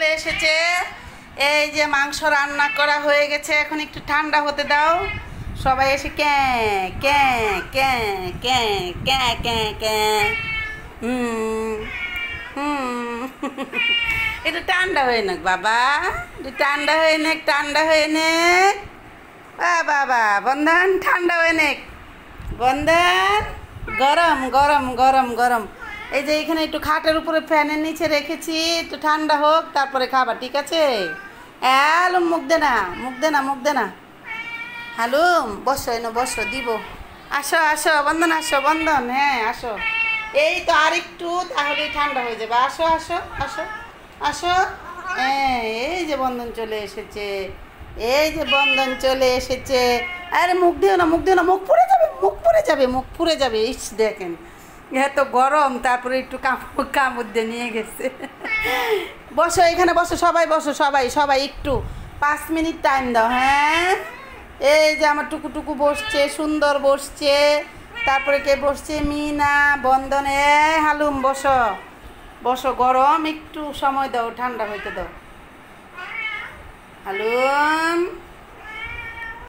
চলে এসেছে। এই যে মাংস রান্না করা হয়ে গেছে, এখন একটু ঠান্ডা হতে দাও। সবাই এসে ক্যাঁ ক্যাঁ ক্যাঁ ক্যাঁ ক্যাঁ ক্যাঁ ক্যাঁ একটু ঠান্ডা হয়ে নেক বাবা, একটু ঠান্ডা হয়ে নেক, ঠান্ডা হয়ে নেক বাবা। বন্ধন ঠান্ডা হয়ে নেক, বন্ধন গরম গরম গরম গরম। এই যে এখানে একটু খাটের উপরে ফ্যানের নিচে রেখেছি, একটু ঠান্ডা হোক তারপরে খাবা, ঠিক আছে? হ্যালুম মুখ দে না, মুখ দে না, মুখ দে না। হ্যালুম বসো, এনো বসো, দিব। আসো আসো বন্ধন, আসো বন্ধন, হ্যাঁ আসো। এই তো আর একটু, তাহলেই ঠান্ডা হয়ে যাবে। আসো আসো আসো আসো। হ্যাঁ, এই যে বন্ধন চলে এসেছে, এই যে বন্ধন চলে এসেছে। আরে মুখ দিও না, মুখ দিও না, মুখ পুড়ে যাবে, মুখ পুড়ে যাবে, মুখ পুড়ে যাবে। ইস দেখেন এত গরম, তারপরে একটু কামড় দিয়ে নিয়ে গেছে। বসো এখানে, বসো সবাই, বসো সবাই সবাই, একটু 5 মিনিট টাইম দাও। হ্যাঁ, এই যে আমার টুকু বসছে, সুন্দর বসছে। তারপরে কে বসছে? মিনা, বন্ধন। হালুম বসো বসো, গরম, একটু সময় দাও, ঠান্ডা হইতে দাও। হালুম